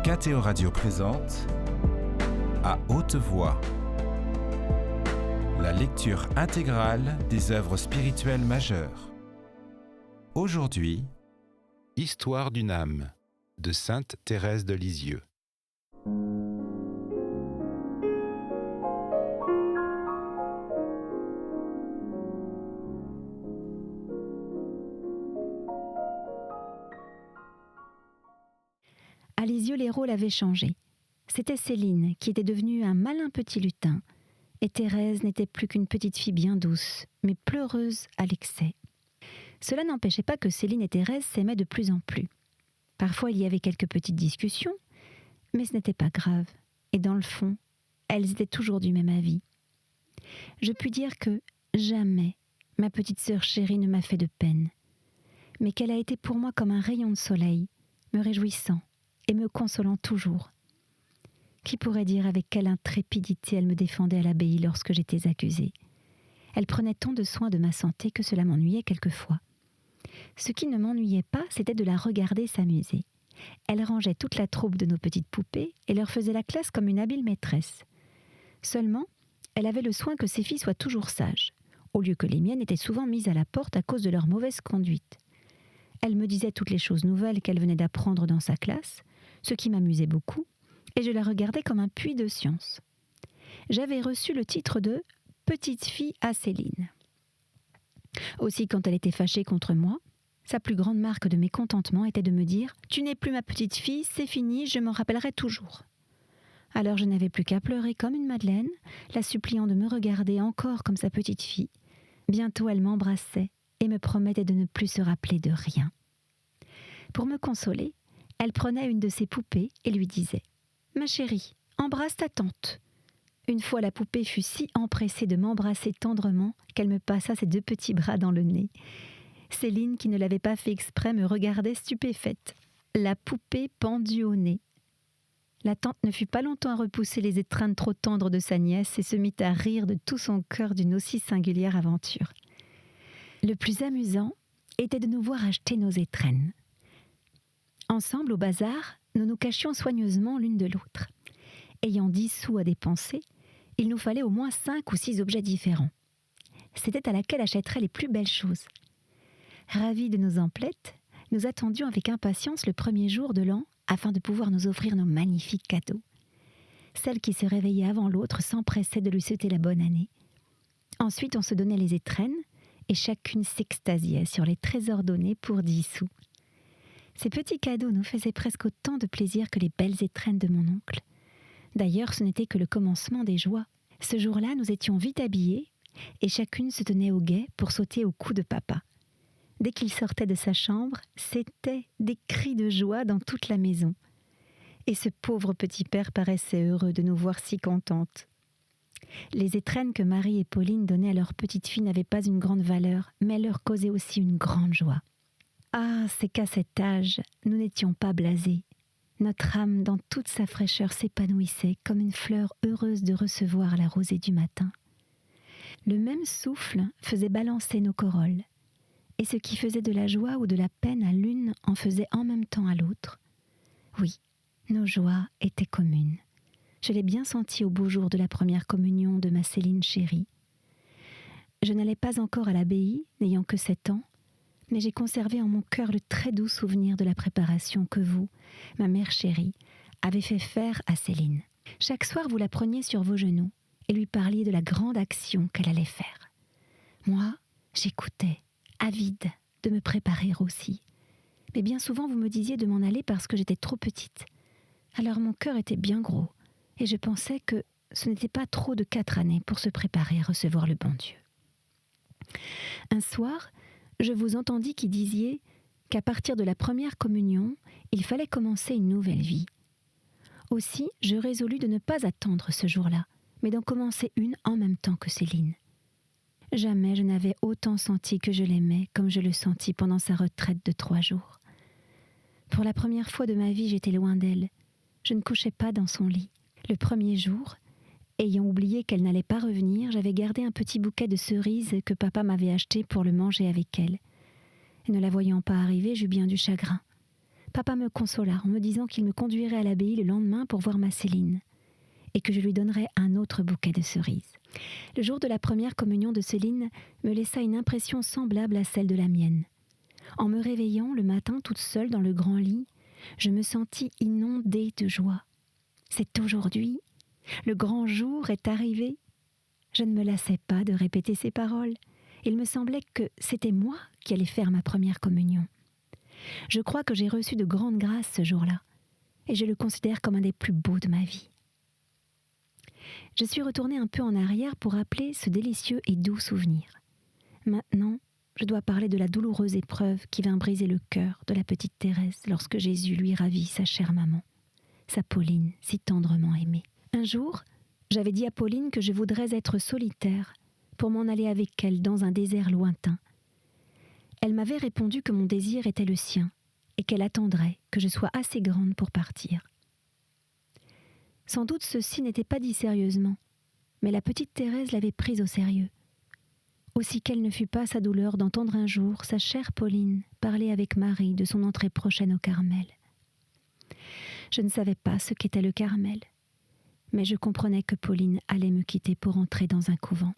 KTO Radio présente À haute voix, la lecture intégrale des œuvres spirituelles majeures. Aujourd'hui, Histoire d'une âme de Sainte Thérèse de Lisieux. À Lisieux, les rôles avaient changé. C'était Céline qui était devenue un malin petit lutin, et Thérèse n'était plus qu'une petite fille bien douce, mais pleureuse à l'excès. Cela n'empêchait pas que Céline et Thérèse s'aimaient de plus en plus. Parfois, il y avait quelques petites discussions, mais ce n'était pas grave, et dans le fond, elles étaient toujours du même avis. Je puis dire que jamais ma petite sœur chérie ne m'a fait de peine, mais qu'elle a été pour moi comme un rayon de soleil, me réjouissant et me consolant toujours. Qui pourrait dire avec quelle intrépidité elle me défendait à l'abbaye lorsque j'étais accusée. Elle prenait tant de soin de ma santé que cela m'ennuyait quelquefois. Ce qui ne m'ennuyait pas, c'était de la regarder s'amuser. Elle rangeait toute la troupe de nos petites poupées et leur faisait la classe comme une habile maîtresse. Seulement, elle avait le soin que ses filles soient toujours sages, au lieu que les miennes étaient souvent mises à la porte à cause de leur mauvaise conduite. Elle me disait toutes les choses nouvelles qu'elle venait d'apprendre dans sa classe, ce qui m'amusait beaucoup, et je la regardais comme un puits de science. J'avais reçu le titre de « petite fille à Céline ». Aussi, quand elle était fâchée contre moi, sa plus grande marque de mécontentement était de me dire « Tu n'es plus ma petite fille, c'est fini, je m'en rappellerai toujours ». Alors je n'avais plus qu'à pleurer comme une madeleine, la suppliant de me regarder encore comme sa petite fille. Bientôt elle m'embrassait et me promettait de ne plus se rappeler de rien. Pour me consoler, elle prenait une de ses poupées et lui disait « Ma chérie, embrasse ta tante ». Une fois la poupée fut si empressée de m'embrasser tendrement qu'elle me passa ses deux petits bras dans le nez. Céline, qui ne l'avait pas fait exprès, me regardait stupéfaite, la poupée pendue au nez. La tante ne fut pas longtemps à repousser les étreintes trop tendres de sa nièce et se mit à rire de tout son cœur d'une aussi singulière aventure. Le plus amusant était de nous voir acheter nos étrennes. Ensemble, au bazar, nous nous cachions soigneusement l'une de l'autre. Ayant 10 sous à dépenser, il nous fallait au moins 5 ou 6 objets différents. C'était à laquelle achèterait les plus belles choses. Ravis de nos emplettes, nous attendions avec impatience le premier jour de l'an afin de pouvoir nous offrir nos magnifiques cadeaux. Celle qui se réveillait avant l'autre s'empressait de lui souhaiter la bonne année. Ensuite, on se donnait les étrennes et chacune s'extasiait sur les trésors donnés pour 10 sous. Ces petits cadeaux nous faisaient presque autant de plaisir que les belles étrennes de mon oncle. D'ailleurs, ce n'était que le commencement des joies. Ce jour-là, nous étions vite habillés et chacune se tenait au guet pour sauter au cou de papa. Dès qu'il sortait de sa chambre, c'était des cris de joie dans toute la maison. Et ce pauvre petit père paraissait heureux de nous voir si contentes. Les étrennes que Marie et Pauline donnaient à leur petite fille n'avaient pas une grande valeur, mais elles leur causaient aussi une grande joie. Ah, c'est qu'à cet âge, nous n'étions pas blasés. Notre âme, dans toute sa fraîcheur, s'épanouissait comme une fleur heureuse de recevoir la rosée du matin. Le même souffle faisait balancer nos corolles, et ce qui faisait de la joie ou de la peine à l'une en faisait en même temps à l'autre. Oui, nos joies étaient communes. Je l'ai bien senti au beau jour de la première communion de ma Céline chérie. Je n'allais pas encore à l'abbaye, n'ayant que 7 ans, mais j'ai conservé en mon cœur le très doux souvenir de la préparation que vous, ma mère chérie, avez fait faire à Céline. Chaque soir, vous la preniez sur vos genoux et lui parliez de la grande action qu'elle allait faire. Moi, j'écoutais, avide de me préparer aussi. Mais bien souvent, vous me disiez de m'en aller parce que j'étais trop petite. Alors mon cœur était bien gros et je pensais que ce n'était pas trop de 4 années pour se préparer à recevoir le bon Dieu. Un soir, je vous entendis qui disiez qu'à partir de la première communion, il fallait commencer une nouvelle vie. Aussi, je résolus de ne pas attendre ce jour-là, mais d'en commencer une en même temps que Céline. Jamais je n'avais autant senti que je l'aimais comme je le sentis pendant sa retraite de 3 jours. Pour la première fois de ma vie, j'étais loin d'elle. Je ne couchais pas dans son lit. Le premier jour, ayant oublié qu'elle n'allait pas revenir, j'avais gardé un petit bouquet de cerises que papa m'avait acheté pour le manger avec elle. Et ne la voyant pas arriver, j'eus bien du chagrin. Papa me consola en me disant qu'il me conduirait à l'abbaye le lendemain pour voir ma Céline, et que je lui donnerais un autre bouquet de cerises. Le jour de la première communion de Céline me laissa une impression semblable à celle de la mienne. En me réveillant le matin toute seule dans le grand lit, je me sentis inondée de joie. C'est aujourd'hui, le grand jour est arrivé. Je ne me lassais pas de répéter ces paroles. Il me semblait que c'était moi qui allais faire ma première communion. Je crois que j'ai reçu de grandes grâces ce jour-là, et je le considère comme un des plus beaux de ma vie. Je suis retournée un peu en arrière pour rappeler ce délicieux et doux souvenir. Maintenant, je dois parler de la douloureuse épreuve qui vint briser le cœur de la petite Thérèse lorsque Jésus lui ravit sa chère maman, sa Pauline si tendrement aimée. Un jour, j'avais dit à Pauline que je voudrais être solitaire pour m'en aller avec elle dans un désert lointain. Elle m'avait répondu que mon désir était le sien et qu'elle attendrait que je sois assez grande pour partir. Sans doute ceci n'était pas dit sérieusement, mais la petite Thérèse l'avait prise au sérieux. Aussi quelle ne fut pas sa douleur d'entendre un jour sa chère Pauline parler avec Marie de son entrée prochaine au Carmel. Je ne savais pas ce qu'était le Carmel, mais je comprenais que Pauline allait me quitter pour entrer dans un couvent.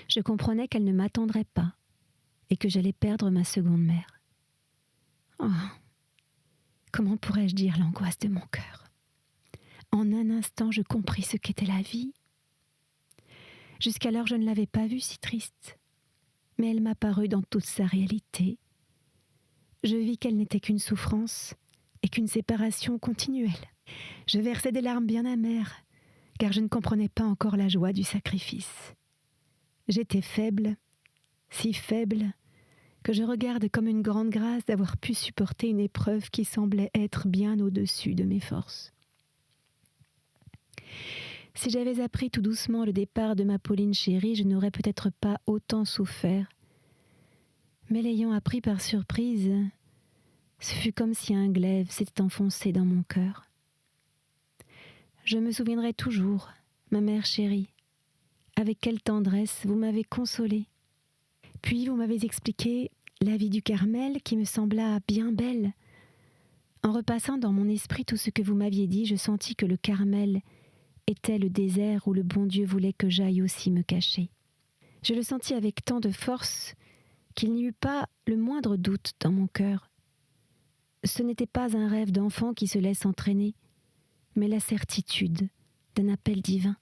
Je comprenais qu'elle ne m'attendrait pas et que j'allais perdre ma seconde mère. Oh, comment pourrais-je dire l'angoisse de mon cœur ? En un instant, je compris ce qu'était la vie. Jusqu'alors, je ne l'avais pas vue si triste, mais elle m'apparut dans toute sa réalité. Je vis qu'elle n'était qu'une souffrance et qu'une séparation continuelle. Je versais des larmes bien amères, car je ne comprenais pas encore la joie du sacrifice. J'étais faible, si faible, que je regarde comme une grande grâce d'avoir pu supporter une épreuve qui semblait être bien au-dessus de mes forces. Si j'avais appris tout doucement le départ de ma Pauline chérie, je n'aurais peut-être pas autant souffert. Mais l'ayant appris par surprise, ce fut comme si un glaive s'était enfoncé dans mon cœur. Je me souviendrai toujours, ma mère chérie, avec quelle tendresse vous m'avez consolée. Puis vous m'avez expliqué la vie du Carmel qui me sembla bien belle. En repassant dans mon esprit tout ce que vous m'aviez dit, je sentis que le Carmel était le désert où le bon Dieu voulait que j'aille aussi me cacher. Je le sentis avec tant de force qu'il n'y eut pas le moindre doute dans mon cœur. Ce n'était pas un rêve d'enfant qui se laisse entraîner, mais la certitude d'un appel divin.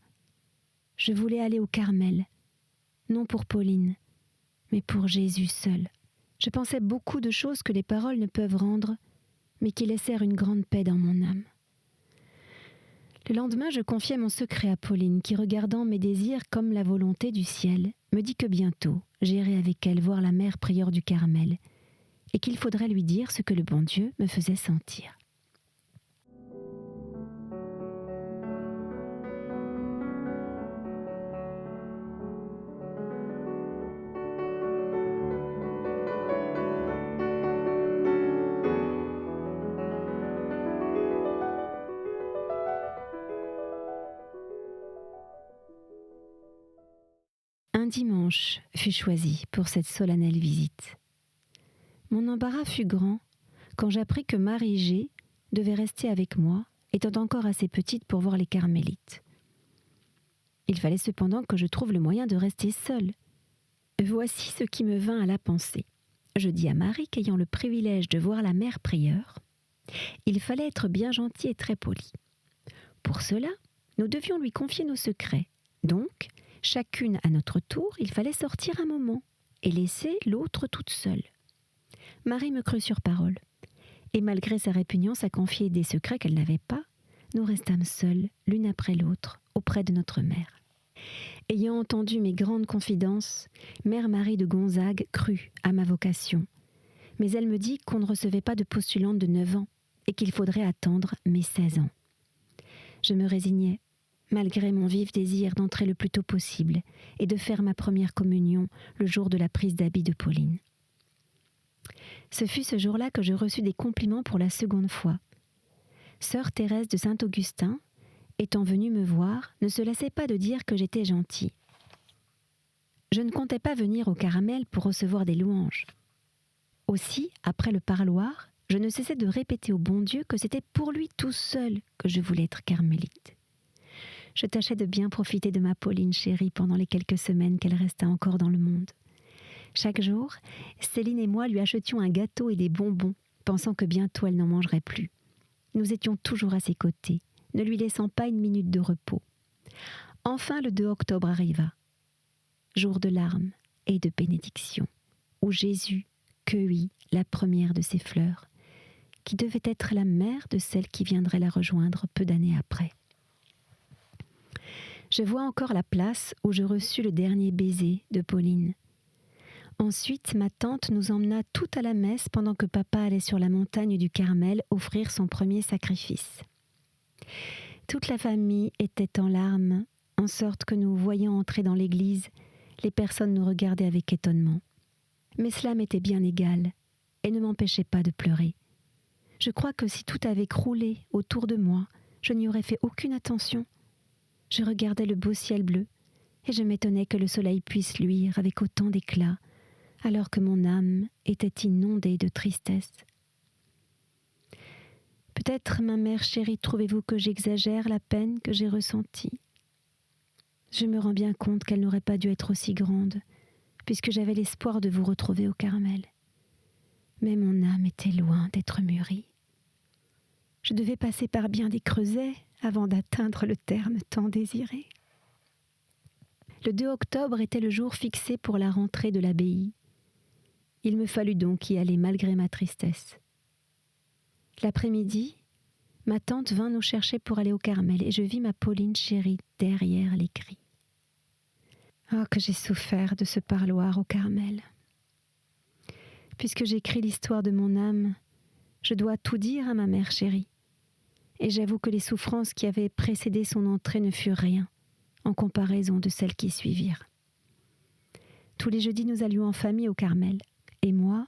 Je voulais aller au Carmel, non pour Pauline, mais pour Jésus seul. Je pensais beaucoup de choses que les paroles ne peuvent rendre, mais qui laissèrent une grande paix dans mon âme. Le lendemain, je confiai mon secret à Pauline, qui, regardant mes désirs comme la volonté du ciel, me dit que bientôt, j'irai avec elle voir la mère prieure du Carmel, et qu'il faudrait lui dire ce que le bon Dieu me faisait sentir. Un dimanche fut choisi pour cette solennelle visite. Mon embarras fut grand quand j'appris que Marie G devait rester avec moi, étant encore assez petite pour voir les carmélites. Il fallait cependant que je trouve le moyen de rester seule. Voici ce qui me vint à la pensée. Je dis à Marie qu'ayant le privilège de voir la mère prieure, il fallait être bien gentil et très poli. Pour cela, nous devions lui confier nos secrets. Donc, chacune à notre tour, il fallait sortir un moment et laisser l'autre toute seule. Marie me crut sur parole, et malgré sa répugnance à confier des secrets qu'elle n'avait pas, nous restâmes seules, l'une après l'autre, auprès de notre mère. Ayant entendu mes grandes confidences, mère Marie de Gonzague crut à ma vocation, mais elle me dit qu'on ne recevait pas de postulante de 9 ans et qu'il faudrait attendre mes 16 ans. Je me résignais, malgré mon vif désir d'entrer le plus tôt possible et de faire ma première communion le jour de la prise d'habit de Pauline. Ce fut ce jour-là que je reçus des compliments pour la seconde fois. Sœur Thérèse de Saint-Augustin, étant venue me voir, ne se lassait pas de dire que j'étais gentille. Je ne comptais pas venir au Carmel pour recevoir des louanges. Aussi, après le parloir, je ne cessais de répéter au bon Dieu que c'était pour lui tout seul que je voulais être carmélite. Je tâchais de bien profiter de ma Pauline chérie pendant les quelques semaines qu'elle resta encore dans le monde. Chaque jour, Céline et moi lui achetions un gâteau et des bonbons, pensant que bientôt elle n'en mangerait plus. Nous étions toujours à ses côtés, ne lui laissant pas une minute de repos. Enfin, le 2 octobre arriva, jour de larmes et de bénédiction, où Jésus cueillit la première de ses fleurs, qui devait être la mère de celle qui viendrait la rejoindre peu d'années après. Je vois encore la place où je reçus le dernier baiser de Pauline. Ensuite, ma tante nous emmena tout à la messe pendant que papa allait sur la montagne du Carmel offrir son premier sacrifice. Toute la famille était en larmes, en sorte que nous voyant entrer dans l'église, les personnes nous regardaient avec étonnement. Mais cela m'était bien égal et ne m'empêchait pas de pleurer. Je crois que si tout avait croulé autour de moi, je n'y aurais fait aucune attention. Je regardais le beau ciel bleu et je m'étonnais que le soleil puisse luire avec autant d'éclat, alors que mon âme était inondée de tristesse. Peut-être, ma mère chérie, trouvez-vous que j'exagère la peine que j'ai ressentie? Je me rends bien compte qu'elle n'aurait pas dû être aussi grande, puisque j'avais l'espoir de vous retrouver au Carmel. Mais mon âme était loin d'être mûrie. Je devais passer par bien des creusets avant d'atteindre le terme tant désiré. Le 2 octobre était le jour fixé pour la rentrée de l'abbaye. Il me fallut donc y aller malgré ma tristesse. L'après-midi, ma tante vint nous chercher pour aller au Carmel et je vis ma Pauline chérie derrière les cris. Oh, que j'ai souffert de ce parloir au Carmel. Puisque j'écris l'histoire de mon âme, je dois tout dire à ma mère chérie. Et j'avoue que les souffrances qui avaient précédé son entrée ne furent rien, en comparaison de celles qui suivirent. Tous les jeudis, nous allions en famille au Carmel, et moi,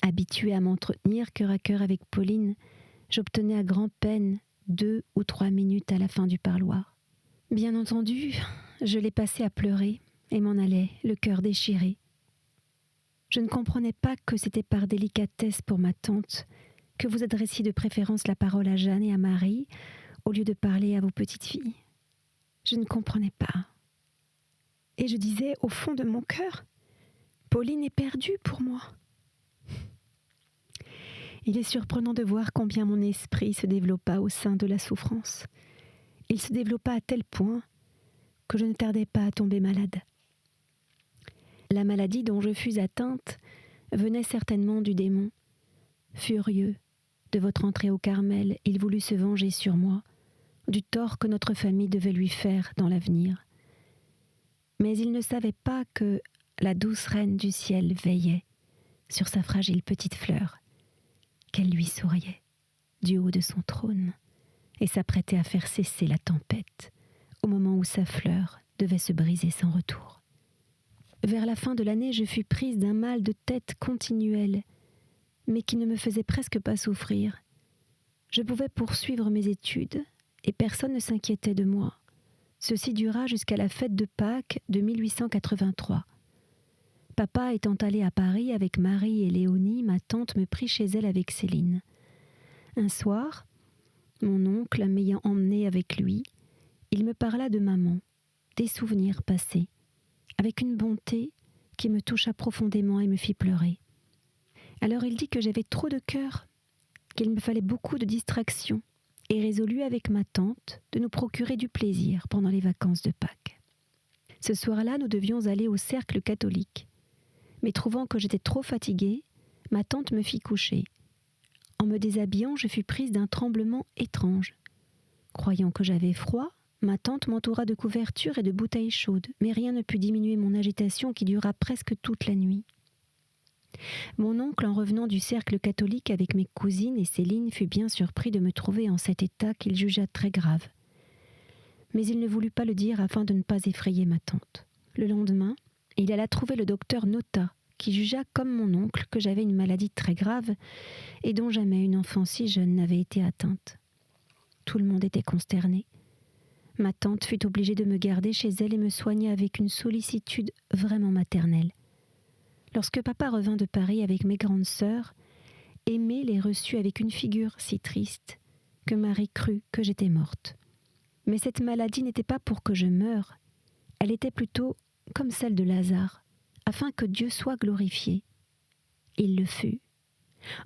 habituée à m'entretenir cœur à cœur avec Pauline, j'obtenais à grand-peine 2 ou 3 minutes à la fin du parloir. Bien entendu, je l'ai passé à pleurer et m'en allais, le cœur déchiré. Je ne comprenais pas que c'était par délicatesse pour ma tante que vous adressiez de préférence la parole à Jeanne et à Marie au lieu de parler à vos petites filles. Je ne comprenais pas. Et je disais au fond de mon cœur, Pauline est perdue pour moi. Il est surprenant de voir combien mon esprit se développa au sein de la souffrance. Il se développa à tel point que je ne tardais pas à tomber malade. La maladie dont je fus atteinte venait certainement du démon. Furieux de votre entrée au Carmel, il voulut se venger sur moi, du tort que notre famille devait lui faire dans l'avenir. Mais il ne savait pas que la douce reine du ciel veillait sur sa fragile petite fleur, qu'elle lui souriait du haut de son trône et s'apprêtait à faire cesser la tempête au moment où sa fleur devait se briser sans retour. Vers la fin de l'année, je fus prise d'un mal de tête continuel, mais qui ne me faisait presque pas souffrir. Je pouvais poursuivre mes études et personne ne s'inquiétait de moi. Ceci dura jusqu'à la fête de Pâques de 1883. Papa étant allé à Paris avec Marie et Léonie, ma tante me prit chez elle avec Céline. Un soir, mon oncle m'ayant emmenée avec lui, il me parla de maman, des souvenirs passés, avec une bonté qui me toucha profondément et me fit pleurer. Alors il dit que j'avais trop de cœur, qu'il me fallait beaucoup de distraction, et résolut avec ma tante de nous procurer du plaisir pendant les vacances de Pâques. Ce soir-là, nous devions aller au cercle catholique. Mais trouvant que j'étais trop fatiguée, ma tante me fit coucher. En me déshabillant, je fus prise d'un tremblement étrange. Croyant que j'avais froid, ma tante m'entoura de couvertures et de bouteilles chaudes, mais rien ne put diminuer mon agitation qui dura presque toute la nuit. Mon oncle, en revenant du cercle catholique avec mes cousines et Céline, fut bien surpris de me trouver en cet état qu'il jugea très grave. Mais il ne voulut pas le dire afin de ne pas effrayer ma tante. Le lendemain, il alla trouver le docteur Nota, qui jugea comme mon oncle que j'avais une maladie très grave et dont jamais une enfant si jeune n'avait été atteinte. Tout le monde était consterné. Ma tante fut obligée de me garder chez elle et me soigner avec une sollicitude vraiment maternelle. Lorsque papa revint de Paris avec mes grandes sœurs, Aimé les reçut avec une figure si triste que Marie crut que j'étais morte. Mais cette maladie n'était pas pour que je meure, elle était plutôt comme celle de Lazare, afin que Dieu soit glorifié. Il le fut.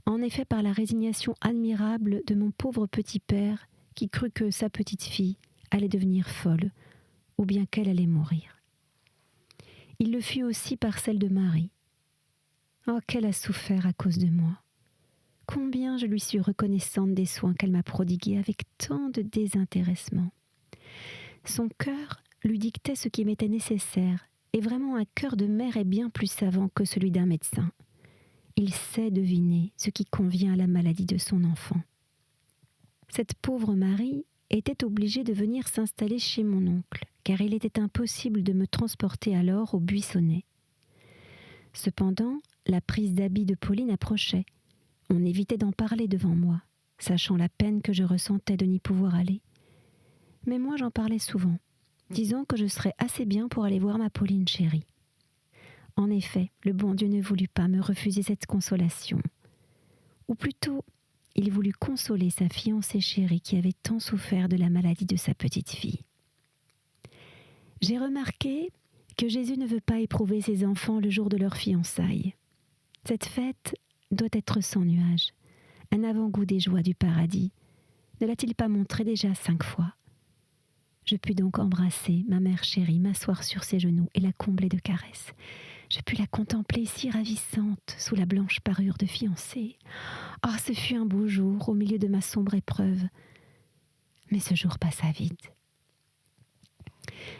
En effet, par la résignation admirable de mon pauvre petit père, qui crut que sa petite fille allait devenir folle, ou bien qu'elle allait mourir. Il le fut aussi par celle de Marie. Oh, qu'elle a souffert à cause de moi. Combien je lui suis reconnaissante des soins qu'elle m'a prodigués avec tant de désintéressement. Son cœur lui dictait ce qui m'était nécessaire, et vraiment un cœur de mère est bien plus savant que celui d'un médecin. Il sait deviner ce qui convient à la maladie de son enfant. Cette pauvre Marie était obligée de venir s'installer chez mon oncle, car il était impossible de me transporter alors au Buissonnet. Cependant, la prise d'habit de Pauline approchait. On évitait d'en parler devant moi, sachant la peine que je ressentais de n'y pouvoir aller. Mais moi j'en parlais souvent, disant que je serais assez bien pour aller voir ma Pauline chérie. En effet, le bon Dieu ne voulut pas me refuser cette consolation. Ou plutôt, il voulut consoler sa fiancée chérie qui avait tant souffert de la maladie de sa petite fille. J'ai remarqué que Jésus ne veut pas éprouver ses enfants le jour de leur fiançailles. Cette fête doit être sans nuage, un avant-goût des joies du paradis. Ne l'a-t-il pas montré déjà 5 fois ? Je pus donc embrasser ma mère chérie, m'asseoir sur ses genoux et la combler de caresses. Je pus la contempler si ravissante sous la blanche parure de fiancée. Ah, ce fut un beau jour au milieu de ma sombre épreuve. Mais ce jour passa vite.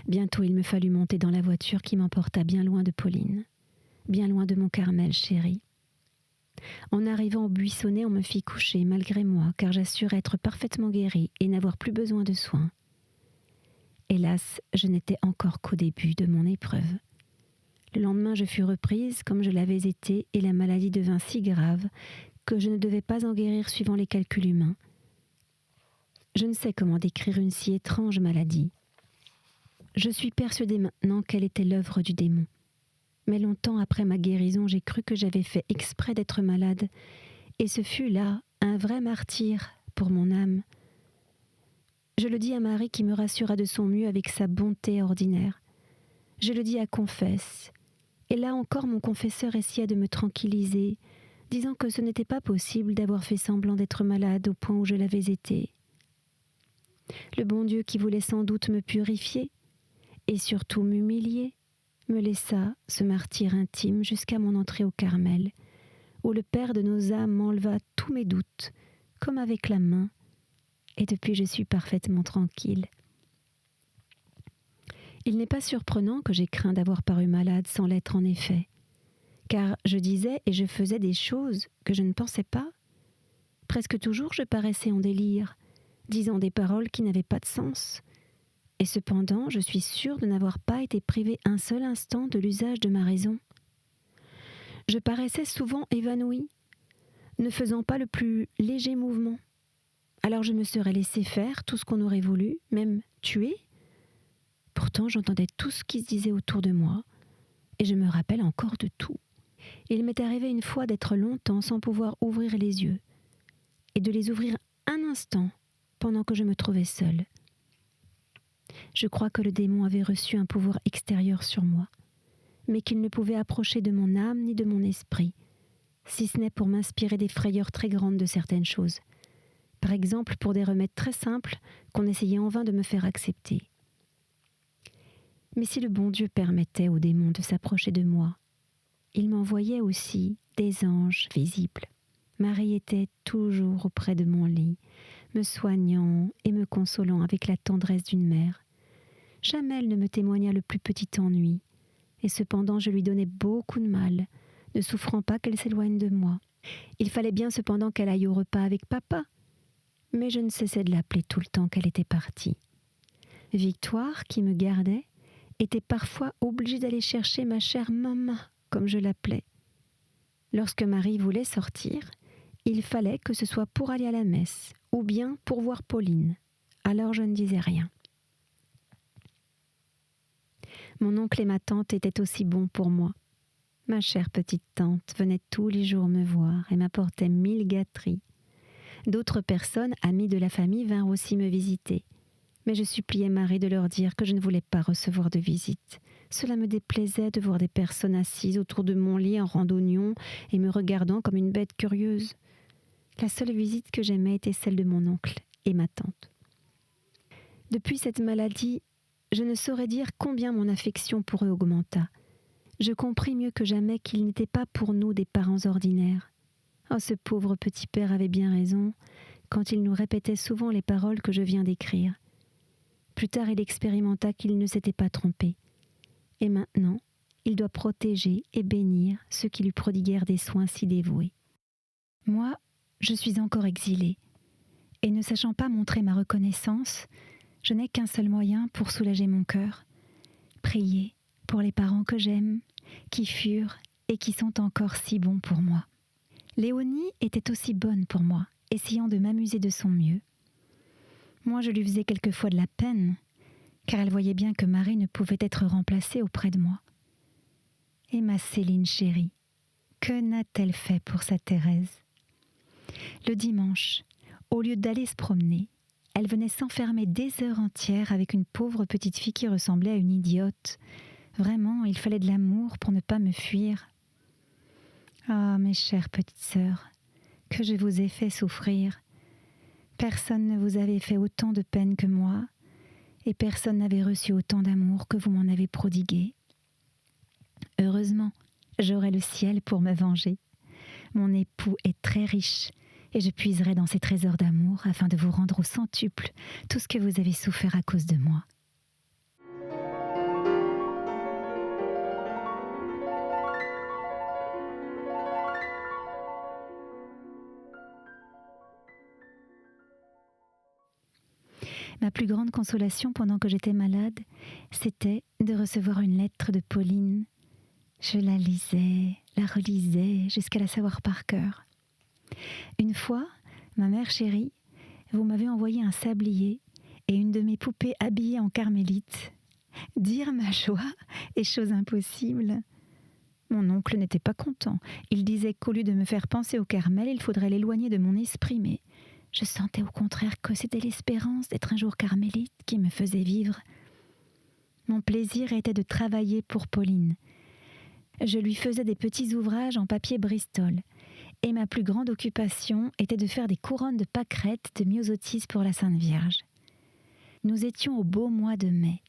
Bientôt il me fallut monter dans la voiture qui m'emporta bien loin de Pauline, bien loin de mon Carmel chéri. En arrivant au Buissonnet, on me fit coucher malgré moi, car j'assurais être parfaitement guérie et n'avoir plus besoin de soins. Hélas, je n'étais encore qu'au début de mon épreuve. Le lendemain, je fus reprise comme je l'avais été et la maladie devint si grave que je ne devais pas en guérir suivant les calculs humains. Je ne sais comment décrire une si étrange maladie. Je suis persuadée maintenant qu'elle était l'œuvre du démon. Mais longtemps après ma guérison, j'ai cru que j'avais fait exprès d'être malade, et ce fut là un vrai martyre pour mon âme. Je le dis à Marie qui me rassura de son mieux avec sa bonté ordinaire. Je le dis à Confesse, et là encore mon confesseur essaya de me tranquilliser, disant que ce n'était pas possible d'avoir fait semblant d'être malade au point où je l'avais été. Le bon Dieu qui voulait sans doute me purifier, et surtout m'humilier, me laissa ce martyre intime jusqu'à mon entrée au Carmel, où le Père de nos âmes m'enleva tous mes doutes, comme avec la main, et depuis je suis parfaitement tranquille. Il n'est pas surprenant que j'aie craint d'avoir paru malade sans l'être en effet, car je disais et je faisais des choses que je ne pensais pas. Presque toujours je paraissais en délire, disant des paroles qui n'avaient pas de sens. Et cependant, je suis sûre de n'avoir pas été privée un seul instant de l'usage de ma raison. Je paraissais souvent évanouie, ne faisant pas le plus léger mouvement. Alors je me serais laissé faire tout ce qu'on aurait voulu, même tuer. Pourtant, j'entendais tout ce qui se disait autour de moi, et je me rappelle encore de tout. Il m'est arrivé une fois d'être longtemps sans pouvoir ouvrir les yeux, et de les ouvrir un instant pendant que je me trouvais seule. Je crois que le démon avait reçu un pouvoir extérieur sur moi, mais qu'il ne pouvait approcher de mon âme ni de mon esprit, si ce n'est pour m'inspirer des frayeurs très grandes de certaines choses. Par exemple, pour des remèdes très simples qu'on essayait en vain de me faire accepter. Mais si le bon Dieu permettait au démon de s'approcher de moi, il m'envoyait aussi des anges visibles. Marie était toujours auprès de mon lit, me soignant et me consolant avec la tendresse d'une mère. Jamais elle ne me témoigna le plus petit ennui, et cependant je lui donnais beaucoup de mal, ne souffrant pas qu'elle s'éloigne de moi. Il fallait bien cependant qu'elle aille au repas avec papa, mais je ne cessais de l'appeler tout le temps qu'elle était partie. Victoire, qui me gardait, était parfois obligée d'aller chercher ma chère maman, comme je l'appelais. Lorsque Marie voulait sortir, il fallait que ce soit pour aller à la messe, ou bien pour voir Pauline. Alors je ne disais rien. Mon oncle et ma tante étaient aussi bons pour moi. Ma chère petite tante venait tous les jours me voir et m'apportait 1000 gâteries. D'autres personnes, amies de la famille, vinrent aussi me visiter. Mais je suppliais Marie de leur dire que je ne voulais pas recevoir de visite. Cela me déplaisait de voir des personnes assises autour de mon lit en randonnion et me regardant comme une bête curieuse. La seule visite que j'aimais était celle de mon oncle et ma tante. Depuis cette maladie, je ne saurais dire combien mon affection pour eux augmenta. Je compris mieux que jamais qu'ils n'étaient pas pour nous des parents ordinaires. Oh, ce pauvre petit père avait bien raison quand il nous répétait souvent les paroles que je viens d'écrire. Plus tard, il expérimenta qu'il ne s'était pas trompé. Et maintenant, il doit protéger et bénir ceux qui lui prodiguèrent des soins si dévoués. Moi, je suis encore exilée, et ne sachant pas montrer ma reconnaissance, je n'ai qu'un seul moyen pour soulager mon cœur: prier pour les parents que j'aime, qui furent et qui sont encore si bons pour moi. Léonie était aussi bonne pour moi, essayant de m'amuser de son mieux. Moi, je lui faisais quelquefois de la peine, car elle voyait bien que Marie ne pouvait être remplacée auprès de moi. Et ma Céline chérie, que n'a-t-elle fait pour sa Thérèse? Le dimanche, au lieu d'aller se promener, elle venait s'enfermer des heures entières avec une pauvre petite fille qui ressemblait à une idiote. Vraiment, il fallait de l'amour pour ne pas me fuir. Ah, mes chères petites sœurs, que je vous ai fait souffrir. Personne ne vous avait fait autant de peine que moi, et personne n'avait reçu autant d'amour que vous m'en avez prodigué. Heureusement, j'aurai le ciel pour me venger. Mon époux est très riche, et je puiserai dans ses trésors d'amour afin de vous rendre au centuple tout ce que vous avez souffert à cause de moi. Ma plus grande consolation pendant que j'étais malade, c'était de recevoir une lettre de Pauline. Je la lisais, la relisais, jusqu'à la savoir par cœur. Une fois, ma mère chérie, vous m'avez envoyé un sablier et une de mes poupées habillées en carmélite. Dire ma joie est chose impossible. Mon oncle n'était pas content. Il disait qu'au lieu de me faire penser au Carmel, il faudrait l'éloigner de mon esprit, mais je sentais au contraire que c'était l'espérance d'être un jour carmélite qui me faisait vivre. Mon plaisir était de travailler pour Pauline. Je lui faisais des petits ouvrages en papier Bristol, et ma plus grande occupation était de faire des couronnes de pâquerettes de myosotis pour la Sainte Vierge. Nous étions au beau mois de mai.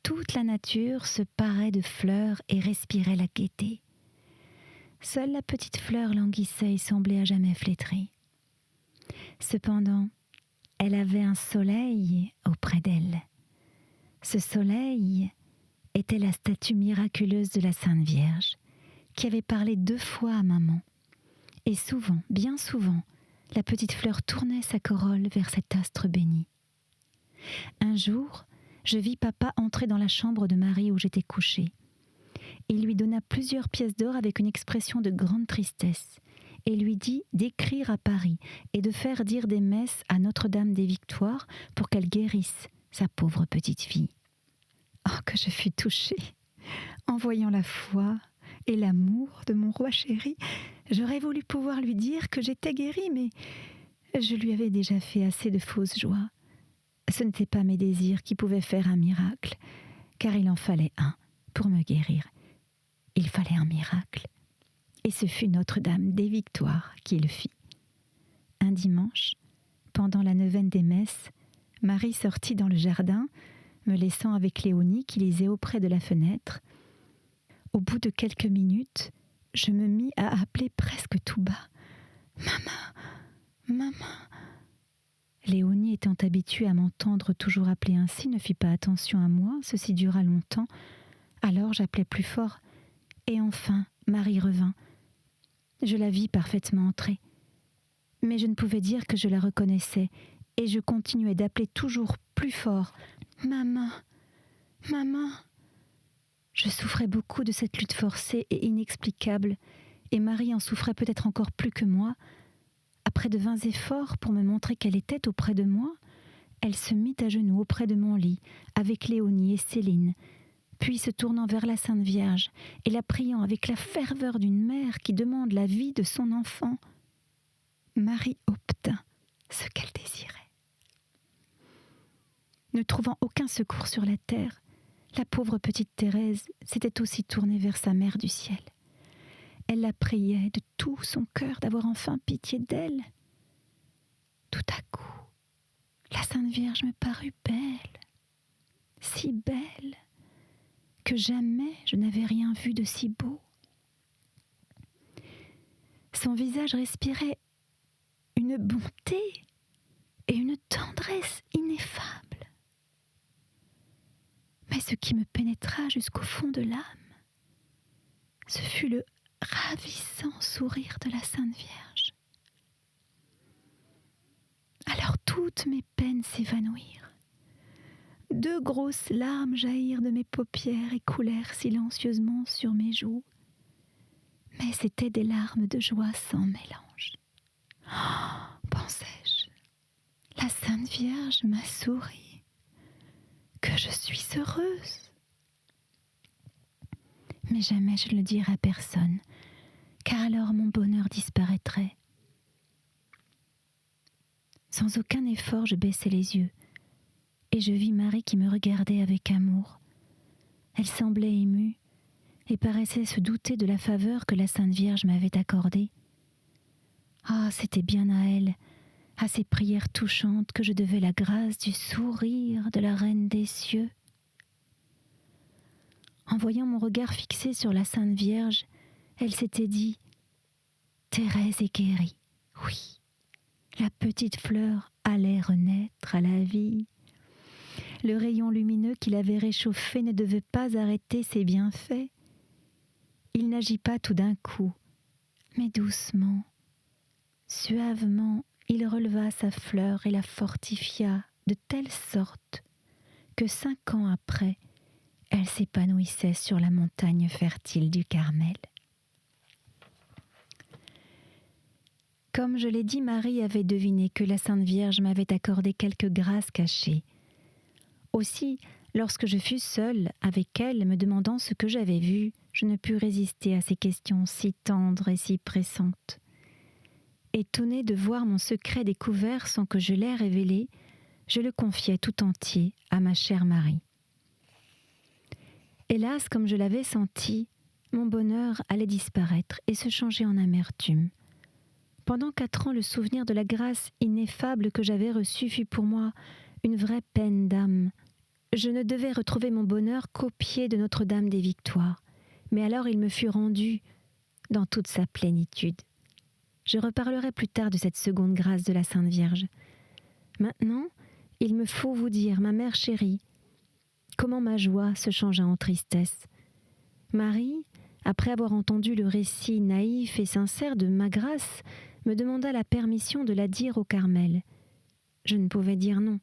Toute la nature se parait de fleurs et respirait la gaieté. Seule la petite fleur languissait et semblait à jamais flétrie. Cependant, elle avait un soleil auprès d'elle. Ce soleil était la statue miraculeuse de la Sainte Vierge, qui avait parlé 2 fois à maman. Et souvent, bien souvent, la petite fleur tournait sa corolle vers cet astre béni. Un jour, je vis papa entrer dans la chambre de Marie où j'étais couchée. Il lui donna plusieurs pièces d'or avec une expression de grande tristesse, et lui dit d'écrire à Paris et de faire dire des messes à Notre-Dame des Victoires pour qu'elle guérisse sa pauvre petite fille. Oh, que je fus touchée! En voyant la foi et l'amour de mon roi chéri, j'aurais voulu pouvoir lui dire que j'étais guérie, mais je lui avais déjà fait assez de fausses joies. Ce n'étaient pas mes désirs qui pouvaient faire un miracle, car il en fallait un pour me guérir. Il fallait un miracle. Et ce fut Notre-Dame des Victoires qui le fit. Un dimanche, pendant la neuvaine des messes, Marie sortit dans le jardin, me laissant avec Léonie qui lisait auprès de la fenêtre. Au bout de quelques minutes, je me mis à appeler presque tout bas. « Maman, maman !» Léonie, étant habituée à m'entendre toujours appeler ainsi, ne fit pas attention à moi. Ceci dura longtemps. Alors j'appelai plus fort. Et enfin, Marie revint. Je la vis parfaitement entrer. Mais je ne pouvais dire que je la reconnaissais, et je continuais d'appeler toujours plus fort. « Maman, maman !» Je souffrais beaucoup de cette lutte forcée et inexplicable, et Marie en souffrait peut-être encore plus que moi. Après de vains efforts pour me montrer qu'elle était auprès de moi, elle se mit à genoux auprès de mon lit, avec Léonie et Céline, Puis se tournant vers la Sainte Vierge et la priant avec la ferveur d'une mère qui demande la vie de son enfant, Marie obtint ce qu'elle désirait. Ne trouvant aucun secours sur la terre, la pauvre petite Thérèse s'était aussi tournée vers sa mère du ciel. Elle la priait de tout son cœur d'avoir enfin pitié d'elle. Tout à coup, la Sainte Vierge me parut belle, si belle, que jamais je n'avais rien vu de si beau. Son visage respirait une bonté et une tendresse ineffables. Mais ce qui me pénétra jusqu'au fond de l'âme, ce fut le ravissant sourire de la Sainte Vierge. Alors toutes mes peines s'évanouirent. 2 grosses larmes jaillirent de mes paupières et coulèrent silencieusement sur mes joues. Mais c'étaient des larmes de joie sans mélange. Oh, pensais-je, la Sainte Vierge m'a souri. Que je suis heureuse. Mais jamais je ne le dirai à personne, car alors mon bonheur disparaîtrait. Sans aucun effort, je baissai les yeux, et je vis Marie qui me regardait avec amour. Elle semblait émue, et paraissait se douter de la faveur que la Sainte Vierge m'avait accordée. Ah, c'était bien à elle, à ces prières touchantes, que je devais la grâce du sourire de la Reine des cieux. En voyant mon regard fixé sur la Sainte Vierge, elle s'était dit « Thérèse est guérie, oui, la petite fleur allait renaître à la vie. » Le rayon lumineux qui l'avait réchauffée ne devait pas arrêter ses bienfaits. Il n'agit pas tout d'un coup, mais doucement, suavement, il releva sa fleur et la fortifia de telle sorte que 5 ans après, elle s'épanouissait sur la montagne fertile du Carmel. Comme je l'ai dit, Marie avait deviné que la Sainte Vierge m'avait accordé quelques grâces cachées. Aussi, lorsque je fus seule avec elle, me demandant ce que j'avais vu, je ne pus résister à ces questions si tendres et si pressantes. Étonnée de voir mon secret découvert sans que je l'aie révélé, je le confiai tout entier à ma chère Marie. Hélas, comme je l'avais senti, mon bonheur allait disparaître et se changer en amertume. Pendant 4 ans, le souvenir de la grâce ineffable que j'avais reçue fut pour moi une vraie peine d'âme. Je ne devais retrouver mon bonheur qu'au pied de Notre-Dame des Victoires, mais alors il me fut rendu dans toute sa plénitude. Je reparlerai plus tard de cette seconde grâce de la Sainte Vierge. Maintenant, il me faut vous dire, ma mère chérie, comment ma joie se changea en tristesse. Marie, après avoir entendu le récit naïf et sincère de ma grâce, me demanda la permission de la dire au Carmel. Je ne pouvais dire non.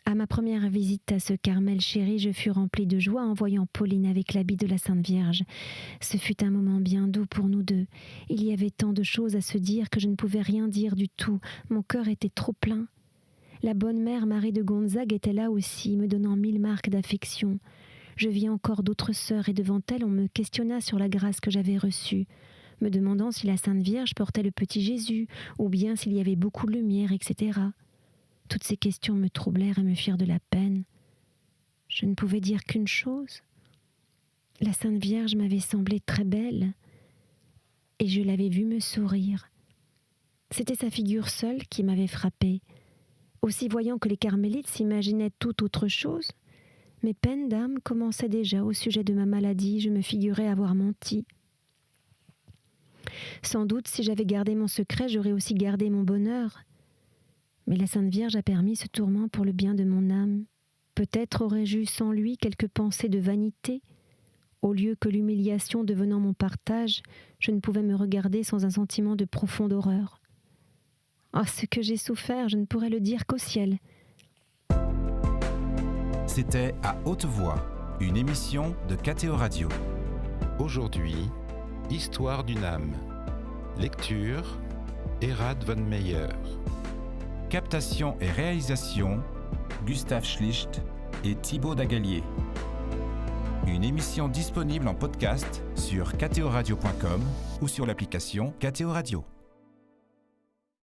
À ma première visite à ce Carmel chéri, je fus remplie de joie en voyant Pauline avec l'habit de la Sainte Vierge. Ce fut un moment bien doux pour nous deux. Il y avait tant de choses à se dire que je ne pouvais rien dire du tout. Mon cœur était trop plein. La bonne mère Marie de Gonzague était là aussi, me donnant 1000 marques d'affection. Je vis encore d'autres sœurs et devant elles, on me questionna sur la grâce que j'avais reçue, me demandant si la Sainte Vierge portait le petit Jésus, ou bien s'il y avait beaucoup de lumière, etc. Toutes ces questions me troublèrent et me firent de la peine. Je ne pouvais dire qu'une chose. La Sainte Vierge m'avait semblé très belle, et je l'avais vue me sourire. C'était sa figure seule qui m'avait frappée. Aussi voyant que les carmélites s'imaginaient tout autre chose, mes peines d'âme commençaient déjà au sujet de ma maladie, je me figurais avoir menti. Sans doute, si j'avais gardé mon secret, j'aurais aussi gardé mon bonheur. Mais la Sainte Vierge a permis ce tourment pour le bien de mon âme. Peut-être aurais-je eu sans lui quelques pensées de vanité. Au lieu que l'humiliation devenant mon partage, je ne pouvais me regarder sans un sentiment de profonde horreur. Oh, ce que j'ai souffert, je ne pourrais le dire qu'au ciel. C'était À Haute Voix, une émission de KTO Radio. Aujourd'hui, Histoire d'une âme. Lecture, Erhard von Meyer. Captation et réalisation, Gustave Schlicht et Thibaut Dagalier. Une émission disponible en podcast sur ktoradio.com ou sur l'application KTO Radio.